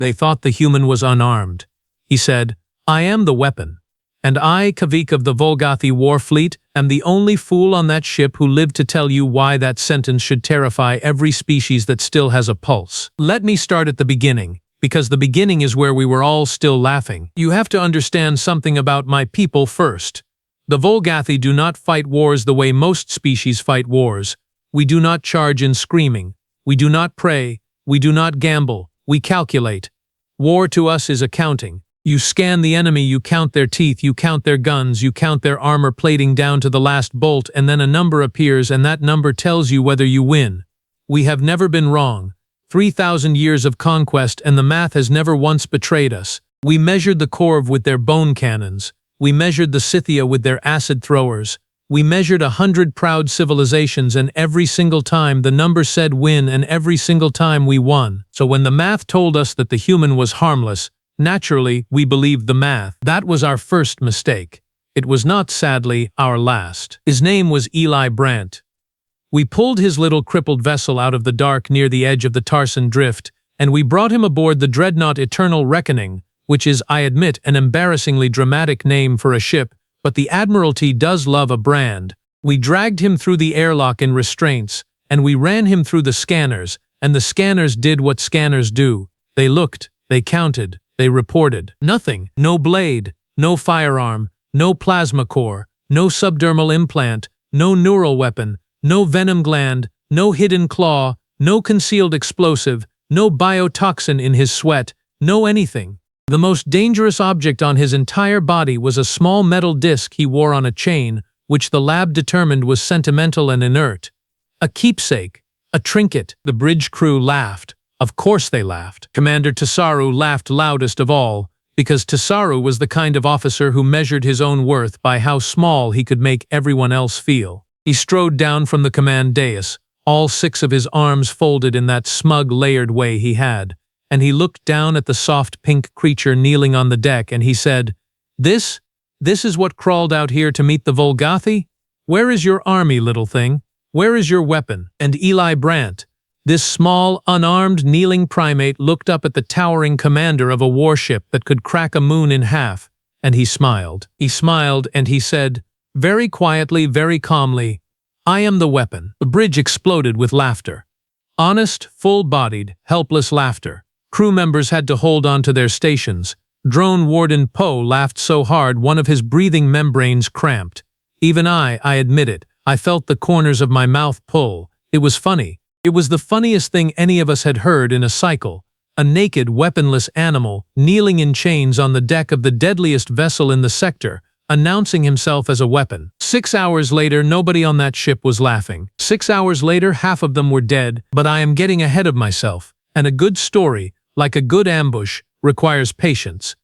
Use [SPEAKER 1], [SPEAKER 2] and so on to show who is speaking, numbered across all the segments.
[SPEAKER 1] They thought the human was unarmed. He said, "I am the weapon. And I, Kavik of the Volgathi war fleet, am the only fool on that ship who lived to tell you why that sentence should terrify every species that still has a pulse. Let me start at the beginning, because the beginning is where we were all still laughing. You have to understand something about my people first. The Volgathi do not fight wars the way most species fight wars. We do not charge in screaming. We do not pray. We do not gamble. We calculate. War to us is accounting. You scan the enemy, you count their teeth, you count their guns, you count their armor plating down to the last bolt, and then a number appears and that number tells you whether you win. We have never been wrong. 3,000 years of conquest and the math has never once betrayed us. We measured the Corv with their bone cannons. We measured the Scythia with their acid throwers. We measured 100 proud civilizations and every single time the number said win and every single time we won. So when the math told us that the human was harmless, naturally, we believed the math. That was our first mistake. It was not, sadly, our last. His name was Eli Brandt. We pulled his little crippled vessel out of the dark near the edge of the Tarsan Drift, and we brought him aboard the dreadnought Eternal Reckoning, which is, I admit, an embarrassingly dramatic name for a ship, but the Admiralty does love a brand. We dragged him through the airlock in restraints, and we ran him through the scanners, and the scanners did what scanners do. They looked, they counted, they reported. Nothing. No blade, no firearm, no plasma core, no subdermal implant, no neural weapon, no venom gland, no hidden claw, no concealed explosive, no biotoxin in his sweat, no anything. The most dangerous object on his entire body was a small metal disc he wore on a chain, which the lab determined was sentimental and inert. A keepsake, a trinket. The bridge crew laughed. Of course they laughed. Commander Tesaru laughed loudest of all, because Tesaru was the kind of officer who measured his own worth by how small he could make everyone else feel. He strode down from the command dais, all 6 of his arms folded in that smug, layered way he had, and he looked down at the soft pink creature kneeling on the deck and he said, This is what crawled out here to meet the Volgathi? Where is your army, little thing? Where is your weapon?" And Eli Brandt, this small, unarmed, kneeling primate, looked up at the towering commander of a warship that could crack a moon in half, and he smiled. He smiled and he said, very quietly, very calmly, "I am the weapon." The bridge exploded with laughter. Honest, full-bodied, helpless laughter. Crew members had to hold on to their stations. Drone Warden Poe laughed so hard one of his breathing membranes cramped. Even I admit it, I felt the corners of my mouth pull. It was funny. It was the funniest thing any of us had heard in a cycle. A naked, weaponless animal, kneeling in chains on the deck of the deadliest vessel in the sector, announcing himself as a weapon. 6 hours later, nobody on that ship was laughing. 6 hours later, half of them were dead, but I am getting ahead of myself. And a good story, like a good ambush, requires patience.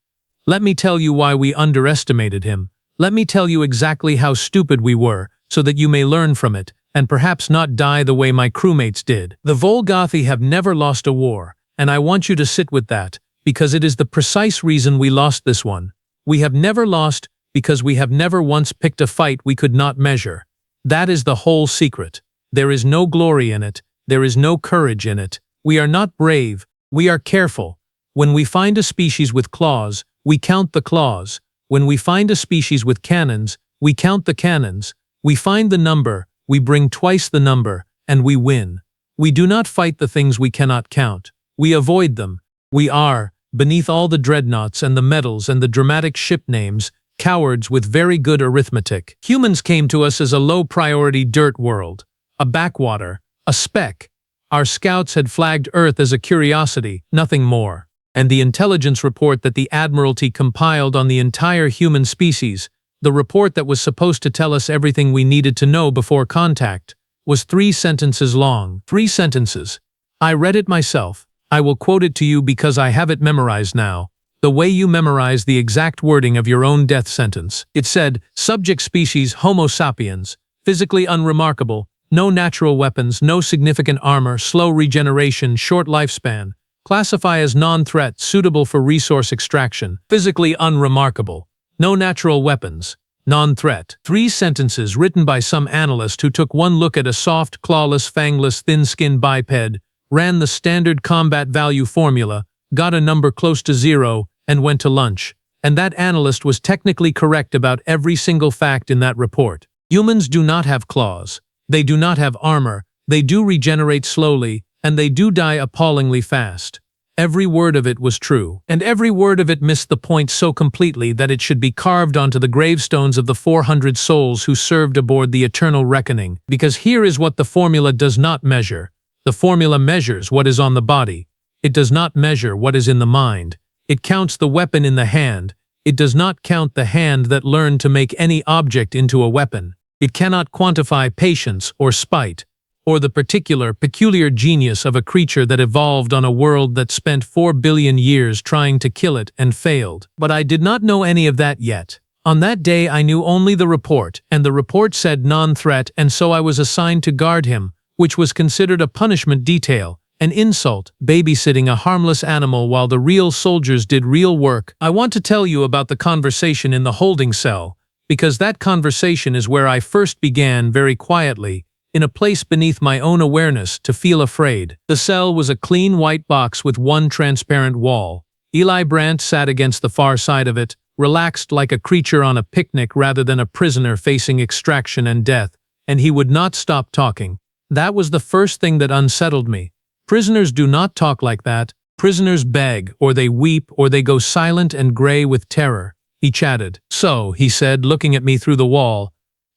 [SPEAKER 1] Let me tell you why we underestimated him. Let me tell you exactly how stupid we were, so that you may learn from it, and perhaps not die the way my crewmates did. The Volgathi have never lost a war, and I want you to sit with that, because it is the precise reason we lost this one. We have never lost because we have never once picked a fight we could not measure. That is the whole secret. There is no glory in it. There is no courage in it. We are not brave. We are careful. When we find a species with claws, we count the claws. When we find a species with cannons, we count the cannons. We find the number, we bring twice the number, and we win. We do not fight the things we cannot count. We avoid them. We are, beneath all the dreadnoughts and the medals and the dramatic ship names, cowards with very good arithmetic. Humans came to us as a low-priority dirt world, a backwater, a speck. Our scouts had flagged Earth as a curiosity, nothing more. And the intelligence report that the Admiralty compiled on the entire human species, the report that was supposed to tell us everything we needed to know before contact, was 3 sentences long. 3 sentences. I read it myself. I will quote it to you because I have it memorized now, the way you memorize the exact wording of your own death sentence. It said, subject species Homo sapiens, physically unremarkable, no natural weapons, no significant armor, slow regeneration, short lifespan, classify as non-threat, suitable for resource extraction, physically unremarkable. No natural weapons. Non-threat. 3 sentences written by some analyst who took one look at a soft, clawless, fangless, thin-skinned biped, ran the standard combat value formula, got a number close to 0, and went to lunch. And that analyst was technically correct about every single fact in that report. Humans do not have claws. They do not have armor. They do regenerate slowly, and they do die appallingly fast. Every word of it was true, and every word of it missed the point so completely that it should be carved onto the gravestones of the 400 souls who served aboard the Eternal Reckoning, because here is what the formula does not measure. The formula measures what is on the body. It does not measure what is in the mind. It counts the weapon in the hand. It does not count the hand that learned to make any object into a weapon. It cannot quantify patience or spite, or the peculiar genius of a creature that evolved on a world that spent 4 billion years trying to kill it and failed. But I did not know any of that yet. On that day I knew only the report, and the report said non-threat, and so I was assigned to guard him, which was considered a punishment detail, an insult, babysitting a harmless animal while the real soldiers did real work. I want to tell you about the conversation in the holding cell, because that conversation is where I first began, very quietly, in a place beneath my own awareness, to feel afraid. The cell was a clean white box with one transparent wall. Eli Brandt sat against the far side of it, relaxed like a creature on a picnic rather than a prisoner facing extraction and death, and he would not stop talking. That was the first thing that unsettled me. Prisoners do not talk like that. Prisoners beg, or they weep, or they go silent and gray with terror. He chatted. "So," he said, looking at me through the wall,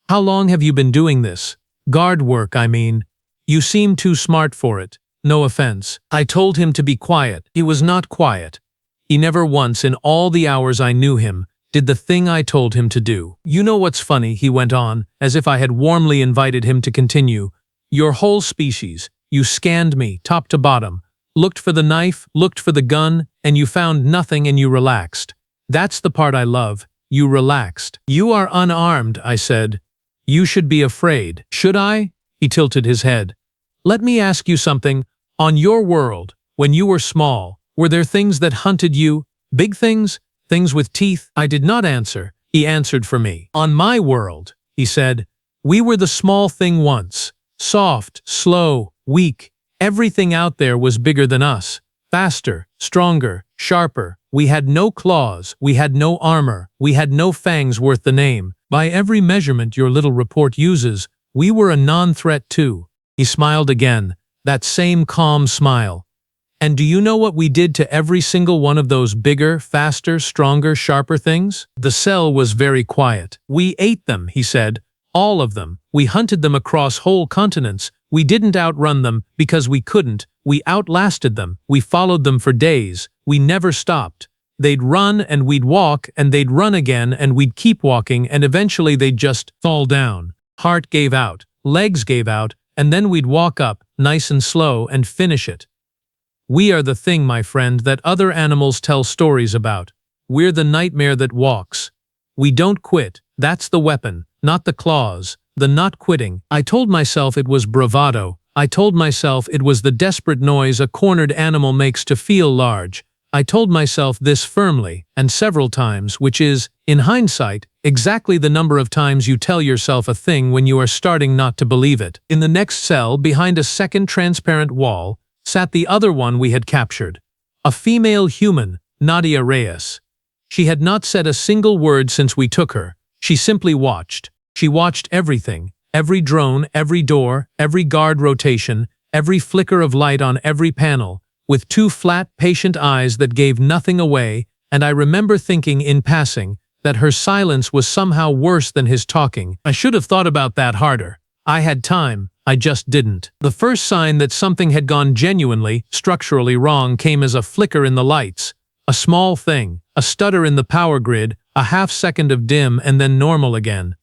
[SPEAKER 1] "how long have you been doing this? Guard work, I mean. You seem too smart for it. No offense." I told him to be quiet. He was not quiet. He never once, in all the hours I knew him, did the thing I told him to do. "You know what's funny," he went on, as if I had warmly invited him to continue. "Your whole species, you scanned me, top to bottom, looked for the knife, looked for the gun, and you found nothing and you relaxed. That's the part I love. You relaxed. You are unarmed," I said. "You should be afraid." "Should I?" He tilted his head. "Let me ask you something. On your world, when you were small, were there things that hunted you? Big things? Things with teeth?" I did not answer. He answered for me. "On my world," he said, "we were the small thing once. Soft, slow, weak. Everything out there was bigger than us. Faster, stronger, sharper. We had no claws. We had no armor. We had no fangs worth the name. By every measurement your little report uses, we were a non-threat too." He smiled again, that same calm smile. "And do you know what we did to every single one of those bigger, faster, stronger, sharper things?" The cell was very quiet. "We ate them," he said. "All of them. We hunted them across whole continents. We didn't outrun them because we couldn't. We outlasted them. We followed them for days. We never stopped. They'd run and we'd walk, and they'd run again and we'd keep walking, and eventually they'd just fall down. Heart gave out, legs gave out, and then we'd walk up, nice and slow, and finish it. We are the thing, my friend, that other animals tell stories about. We're the nightmare that walks. We don't quit. That's the weapon, not the claws, the not quitting." I told myself it was bravado. I told myself it was the desperate noise a cornered animal makes to feel large. I told myself this firmly, and several times, which is, in hindsight, exactly the number of times you tell yourself a thing when you are starting not to believe it. In the next cell, behind a second transparent wall, sat the other one we had captured. A female human, Nadia Reyes. She had not said a single word since we took her. She simply watched. She watched everything. Every drone, every door, every guard rotation, every flicker of light on every panel, with two flat, patient eyes that gave nothing away, and I remember thinking in passing that her silence was somehow worse than his talking. I should have thought about that harder. I had time, I just didn't. The first sign that something had gone genuinely, structurally wrong came as a flicker in the lights. A small thing, a stutter in the power grid, a half-second of dim and then normal again.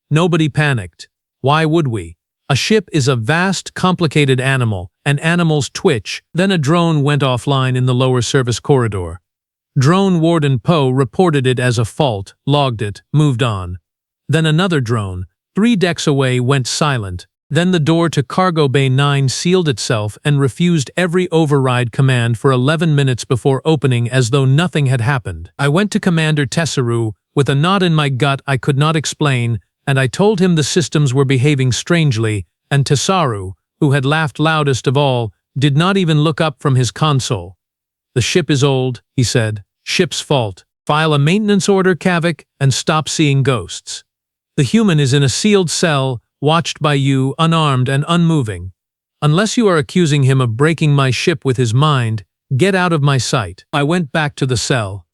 [SPEAKER 1] Nobody panicked. Why would we? A ship is a vast, complicated animal, and animals twitch. Then a drone went offline in the lower service corridor. Drone Warden Poe reported it as a fault, logged it, moved on. Then another drone, 3 decks away, went silent. Then the door to Cargo Bay 9 sealed itself and refused every override command for 11 minutes before opening as though nothing had happened. I went to Commander Tessaru with a knot in my gut I could not explain, and I told him the systems were behaving strangely, and Tessaru, who had laughed loudest of all, did not even look up from his console. The ship is old, he said. Ship's fault. File a maintenance order, Kavik, and stop seeing ghosts. The human is in a sealed cell, watched by you, unarmed and unmoving. Unless you are accusing him of breaking my ship with his mind, get out of my sight. I went back to the cell.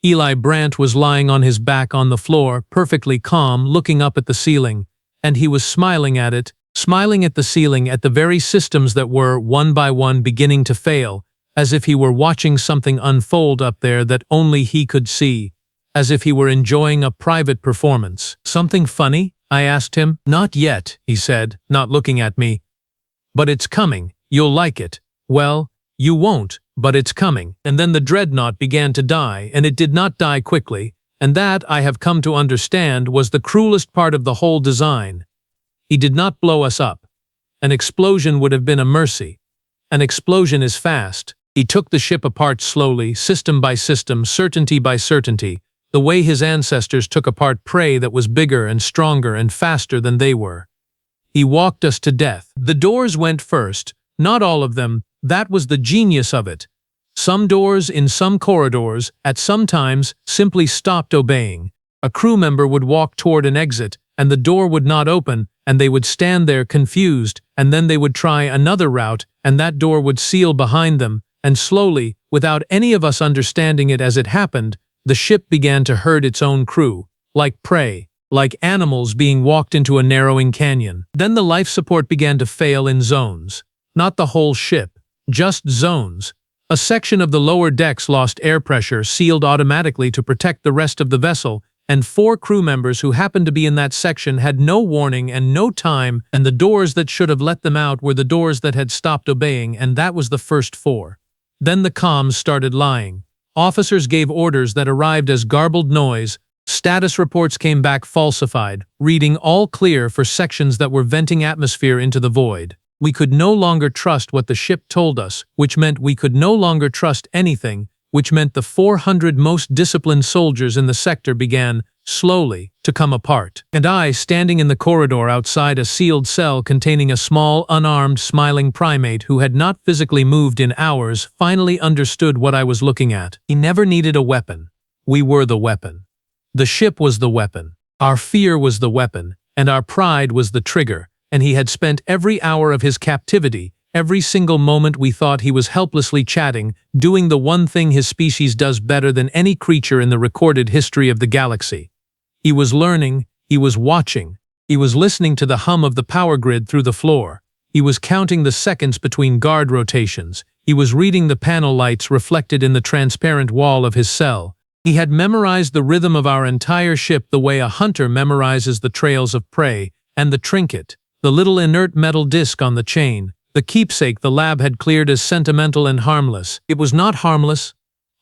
[SPEAKER 1] Eli Brandt was lying on his back on the floor, perfectly calm, looking up at the ceiling, and he was smiling at it, smiling at the ceiling, at the very systems that were, one by one, beginning to fail, as if he were watching something unfold up there that only he could see, as if he were enjoying a private performance. Something funny? I asked him. Not yet, he said, not looking at me. But it's coming. You'll like it. Well, you won't, but it's coming. And then the dreadnought began to die, and it did not die quickly, and that, I have come to understand, was the cruelest part of the whole design. He did not blow us up. An explosion would have been a mercy. An explosion is fast. He took the ship apart slowly, system by system, certainty by certainty, the way his ancestors took apart prey that was bigger and stronger and faster than they were. He walked us to death. The doors went first, not all of them. That was the genius of it. Some doors in some corridors, at some times, simply stopped obeying. A crew member would walk toward an exit, and the door would not open, and they would stand there confused, and then they would try another route, and that door would seal behind them, and slowly, without any of us understanding it as it happened, the ship began to herd its own crew, like prey, like animals being walked into a narrowing canyon. Then the life support began to fail in zones. Not the whole ship. Just zones. A section of the lower decks lost air pressure, sealed automatically to protect the rest of the vessel, and 4 crew members who happened to be in that section had no warning and no time, and the doors that should have let them out were the doors that had stopped obeying, and that was the first 4. Then the comms started lying. Officers gave orders that arrived as garbled noise. Status reports came back falsified, reading all clear for sections that were venting atmosphere into the void. We could no longer trust what the ship told us, which meant we could no longer trust anything, which meant the 400 most disciplined soldiers in the sector began, slowly, to come apart. And I, standing in the corridor outside a sealed cell containing a small, unarmed, smiling primate who had not physically moved in hours, finally understood what I was looking at. He never needed a weapon. We were the weapon. The ship was the weapon. Our fear was the weapon, and our pride was the trigger. And he had spent every hour of his captivity, every single moment we thought he was helplessly chatting, doing the one thing his species does better than any creature in the recorded history of the galaxy. He was learning, he was watching, he was listening to the hum of the power grid through the floor, he was counting the seconds between guard rotations, he was reading the panel lights reflected in the transparent wall of his cell. He had memorized the rhythm of our entire ship the way a hunter memorizes the trails of prey, and the trinket, the little inert metal disc on the chain, the keepsake the lab had cleared as sentimental and harmless. It was not harmless.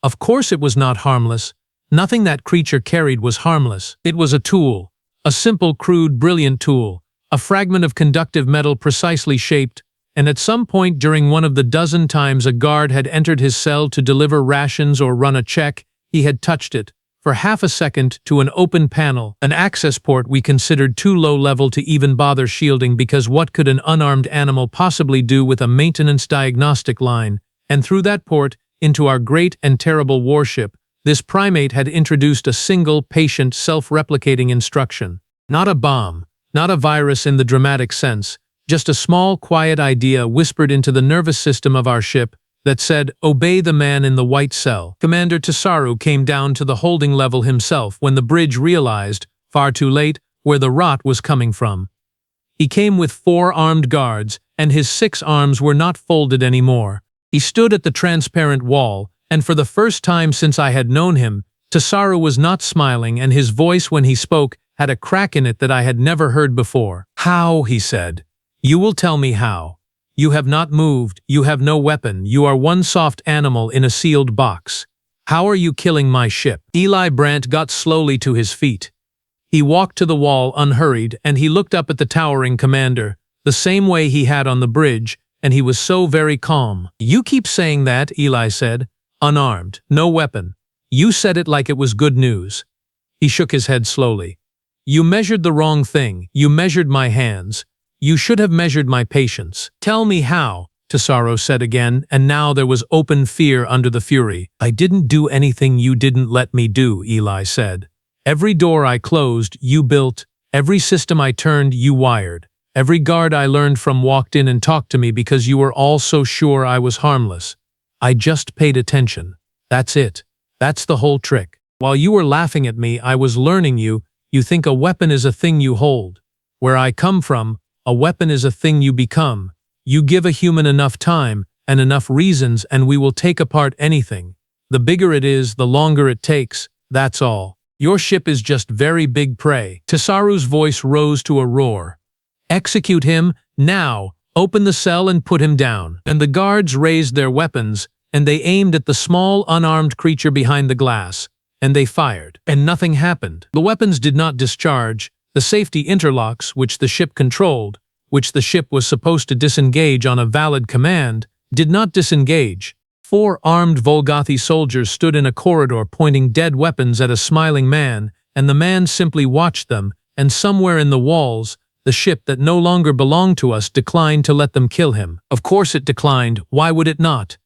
[SPEAKER 1] Of course it was not harmless. Nothing that creature carried was harmless. It was a tool. A simple, crude, brilliant tool. A fragment of conductive metal precisely shaped, and at some point during one of the dozen times a guard had entered his cell to deliver rations or run a check, he had touched it, for half a second, to an open panel, an access port we considered too low level to even bother shielding because what could an unarmed animal possibly do with a maintenance diagnostic line, and through that port, into our great and terrible warship, this primate had introduced a single, patient, self-replicating instruction. Not a bomb, not a virus in the dramatic sense, just a small, quiet idea whispered into the nervous system of our ship, that said, "Obey the man in the white cell." Commander Tesaru came down to the holding level himself when the bridge realized, far too late, where the rot was coming from. He came with 4 armed guards, and his 6 arms were not folded anymore. He stood at the transparent wall, and for the first time since I had known him, Tesaru was not smiling, and his voice when he spoke had a crack in it that I had never heard before. "How?" he said. "You will tell me how. You have not moved, you have no weapon, you are one soft animal in a sealed box. How are you killing my ship?" Eli Brandt got slowly to his feet. He walked to the wall unhurried, and he looked up at the towering commander, the same way he had on the bridge, and he was so very calm. "You keep saying that," Eli said. "Unarmed, no weapon. You said it like it was good news." He shook his head slowly. "You measured the wrong thing, you measured my hands. You should have measured my patience." "Tell me how," Tesaro said again, and now there was open fear under the fury. I didn't do anything you didn't let me do, Eli said. Every door I closed, you built. Every system I turned, you wired. Every guard I learned from walked in and talked to me because you were all so sure I was harmless. I just paid attention. That's it. That's the whole trick. While you were laughing at me, I was learning you. You think a weapon is a thing you hold. Where I come from, a weapon is a thing you become. You give a human enough time and enough reasons and we will take apart anything. The bigger it is, the longer it takes. That's all. Your ship is just very big prey. Tesaru's voice rose to a roar. Execute him, now! Open the cell and put him down. And the guards raised their weapons, and they aimed at the small, unarmed creature behind the glass. And they fired. And nothing happened. The weapons did not discharge. The safety interlocks, which the ship controlled, which the ship was supposed to disengage on a valid command, did not disengage. 4 armed Volgathi soldiers stood in a corridor pointing dead weapons at a smiling man, and the man simply watched them, and somewhere in the walls, the ship that no longer belonged to us declined to let them kill him. Of course it declined, why would it not?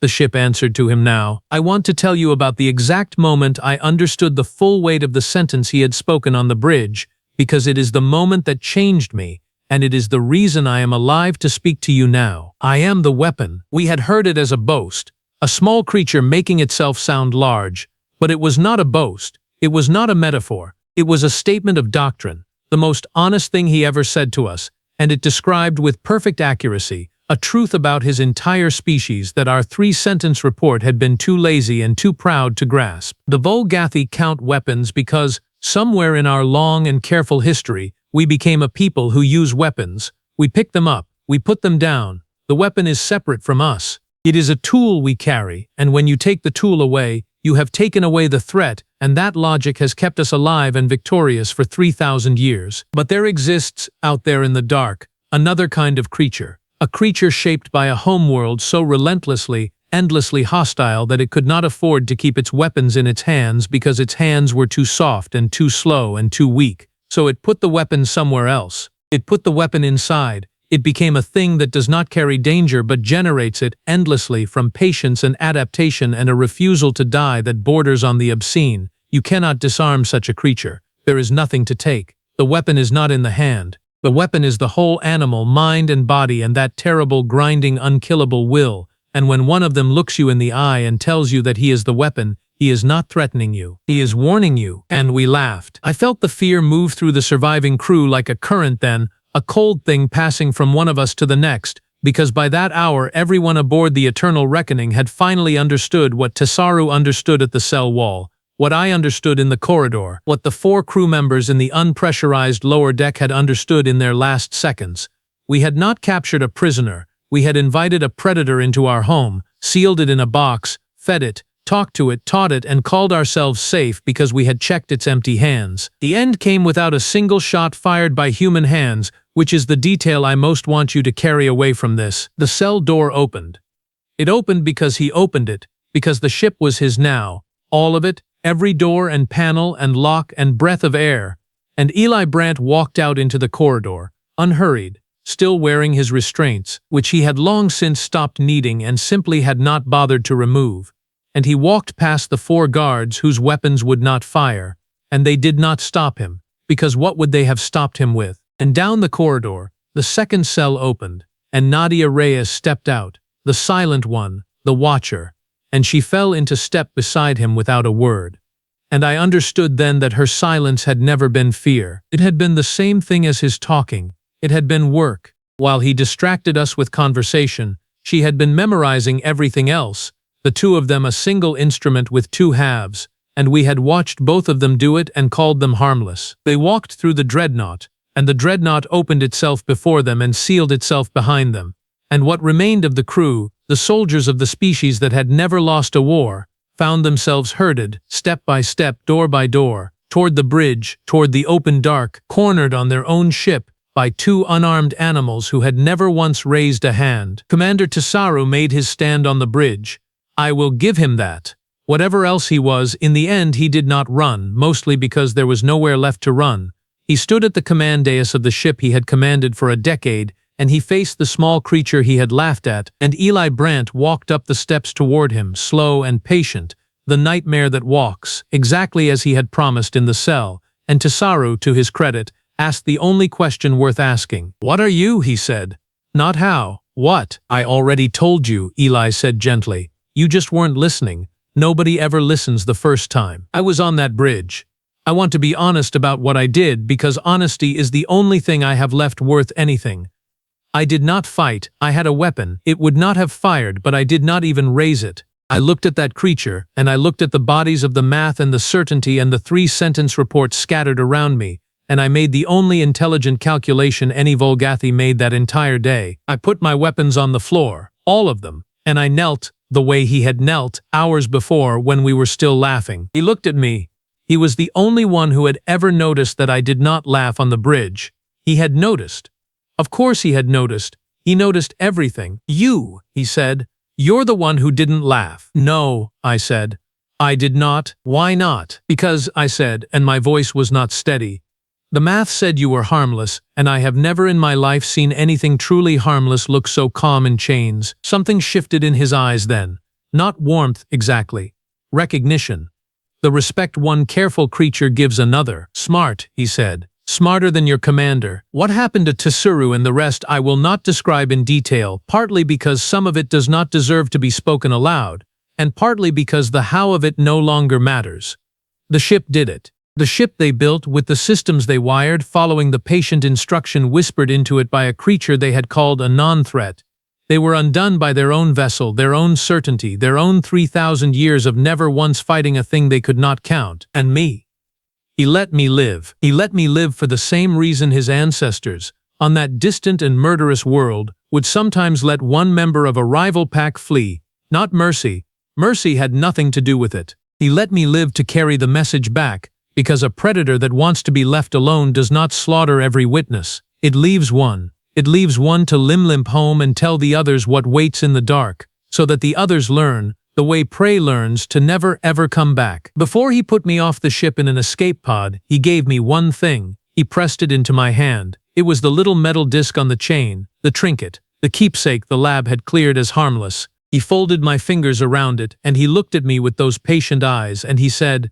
[SPEAKER 1] The ship answered to him now. I want to tell you about the exact moment I understood the full weight of the sentence he had spoken on the bridge, because it is the moment that changed me, and it is the reason I am alive to speak to you now. I am the weapon. We had heard it as a boast, a small creature making itself sound large, but it was not a boast, it was not a metaphor, it was a statement of doctrine, the most honest thing he ever said to us, and it described with perfect accuracy a truth about his entire species that our 3-sentence report had been too lazy and too proud to grasp. The Volgathi count weapons because, somewhere in our long and careful history, we became a people who use weapons. We pick them up, we put them down. The weapon is separate from us. It is a tool we carry, and when you take the tool away, you have taken away the threat, and that logic has kept us alive and victorious for 3,000 years. But there exists, out there in the dark, another kind of creature. A creature shaped by a homeworld so relentlessly, endlessly hostile that it could not afford to keep its weapons in its hands because its hands were too soft and too slow and too weak. So it put the weapon somewhere else. It put the weapon inside. It became a thing that does not carry danger but generates it endlessly from patience and adaptation and a refusal to die that borders on the obscene. You cannot disarm such a creature. There is nothing to take. The weapon is not in the hand. The weapon is the whole animal, mind and body, and that terrible, grinding, unkillable will. And when one of them looks you in the eye and tells you that he is the weapon, he is not threatening you. He is warning you. And we laughed. I felt the fear move through the surviving crew like a current then, a cold thing passing from one of us to the next, because by that hour everyone aboard the Eternal Reckoning had finally understood what Tesaru understood at the cell wall, what I understood in the corridor, what the 4 crew members in the unpressurized lower deck had understood in their last seconds. We had not captured a prisoner. We had invited a predator into our home, sealed it in a box, fed it, talked to it, taught it, and called ourselves safe because we had checked its empty hands. The end came without a single shot fired by human hands, which is the detail I most want you to carry away from this. The cell door opened. It opened because he opened it, because the ship was his now, all of it, every door and panel and lock and breath of air. And Eli Brandt walked out into the corridor, unhurried, still wearing his restraints, which he had long since stopped needing and simply had not bothered to remove. And he walked past the 4 guards whose weapons would not fire, and they did not stop him, because what would they have stopped him with? And down the corridor, the second cell opened, and Nadia Reyes stepped out, the silent one, the watcher, and she fell into step beside him without a word. And I understood then that her silence had never been fear. It had been the same thing as his talking. It had been work. While he distracted us with conversation, she had been memorizing everything else, the 2 of them a single instrument with 2 halves, and we had watched both of them do it and called them harmless. They walked through the dreadnought, and the dreadnought opened itself before them and sealed itself behind them. And what remained of the crew, the soldiers of the species that had never lost a war, found themselves herded, step by step, door by door, toward the bridge, toward the open dark, cornered on their own ship by 2 unarmed animals who had never once raised a hand. Commander Tesaru made his stand on the bridge. I will give him that. Whatever else he was, in the end he did not run, mostly because there was nowhere left to run. He stood at the command dais of the ship he had commanded for a decade, and he faced the small creature he had laughed at, and Eli Brandt walked up the steps toward him, slow and patient, the nightmare that walks, exactly as he had promised in the cell, and Tesaru, to his credit, asked the only question worth asking. "What are you?" he said. "Not how. What?" "I already told you," Eli said gently. "You just weren't listening. Nobody ever listens the first time. I was on that bridge. I want to be honest about what I did because honesty is the only thing I have left worth anything. I did not fight. I had a weapon. It would not have fired, but I did not even raise it. I looked at that creature, and I looked at the bodies of the math and the certainty and the 3-sentence reports scattered around me, and I made the only intelligent calculation any Volgathi made that entire day. I put my weapons on the floor, all of them, and I knelt the way he had knelt hours before when we were still laughing. He looked at me. He was the only one who had ever noticed that I did not laugh on the bridge. He had noticed. Of course he had noticed. He noticed everything. "You," he said. "You're the one who didn't laugh." "No," I said. "I did not." "Why not?" "Because," I said, and my voice was not steady. "The math said you were harmless, and I have never in my life seen anything truly harmless look so calm in chains." Something shifted in his eyes then. Not warmth, exactly. Recognition. "The respect one careful creature gives another." "Smart," he said. "Smarter than your commander." What happened to Tesaru and the rest I will not describe in detail, partly because some of it does not deserve to be spoken aloud, and partly because the how of it no longer matters. The ship did it. The ship they built, with the systems they wired, following the patient instruction whispered into it by a creature they had called a non-threat. They were undone by their own vessel, their own certainty, their own 3,000 years of never once fighting a thing they could not count. And me. He let me live. He let me live for the same reason his ancestors, on that distant and murderous world, would sometimes let one member of a rival pack flee. Not mercy. Mercy had nothing to do with it. He let me live to carry the message back, because a predator that wants to be left alone does not slaughter every witness. It leaves one. It leaves one to limp home and tell the others what waits in the dark, so that the others learn, the way prey learns, to never ever come back. Before he put me off the ship in an escape pod, he gave me one thing. He pressed it into my hand. It was the little metal disc on the chain, the trinket, the keepsake the lab had cleared as harmless. He folded my fingers around it, and he looked at me with those patient eyes, and he said,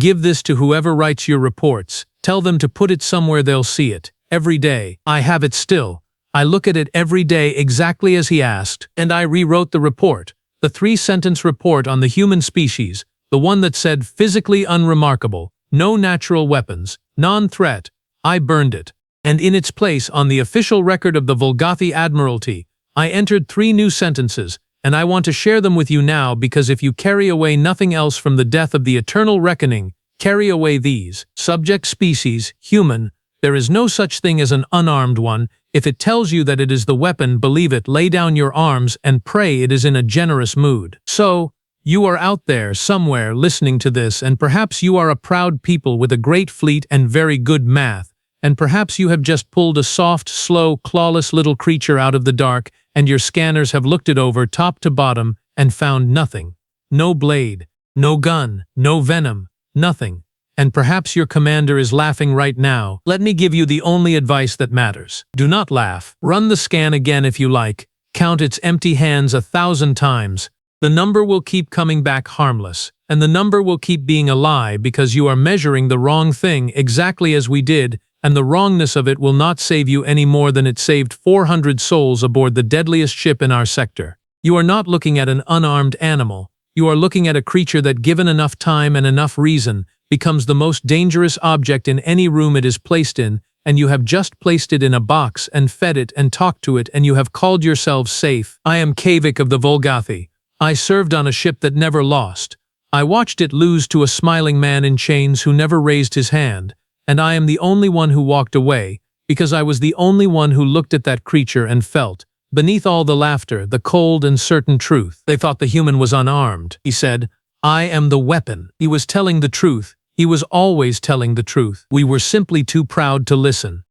[SPEAKER 1] "Give this to whoever writes your reports. Tell them to put it somewhere they'll see it. Every day. I have it still. I look at it every day exactly as he asked, and I rewrote the report. The 3-sentence report on the human species, the one that said physically unremarkable, no natural weapons, non-threat. I burned it. And in its place on the official record of the Volgathi Admiralty, I entered 3 new sentences, and I want to share them with you now because if you carry away nothing else from the death of the eternal reckoning, carry away these. Subject species, human. There is no such thing as an unarmed one. If it tells you that it is the weapon, believe it, lay down your arms and pray it is in a generous mood. So, you are out there somewhere listening to this, and perhaps you are a proud people with a great fleet and very good math, and perhaps you have just pulled a soft, slow, clawless little creature out of the dark, and your scanners have looked it over top to bottom and found nothing. No blade, no gun, no venom, nothing. And perhaps your commander is laughing right now. Let me give you the only advice that matters. Do not laugh. Run the scan again if you like. Count its empty hands 1,000 times. The number will keep coming back harmless, and the number will keep being a lie because you are measuring the wrong thing exactly as we did, and the wrongness of it will not save you any more than it saved 400 souls aboard the deadliest ship in our sector. You are not looking at an unarmed animal. You are looking at a creature that, given enough time and enough reason, becomes the most dangerous object in any room it is placed in, and you have just placed it in a box and fed it and talked to it, and you have called yourselves safe. I am Kavik of the Volgathi. I served on a ship that never lost. I watched it lose to a smiling man in chains who never raised his hand, and I am the only one who walked away, because I was the only one who looked at that creature and felt, beneath all the laughter, the cold and certain truth. They thought the human was unarmed. He said, "I am the weapon." He was telling the truth. He was always telling the truth. We were simply too proud to listen.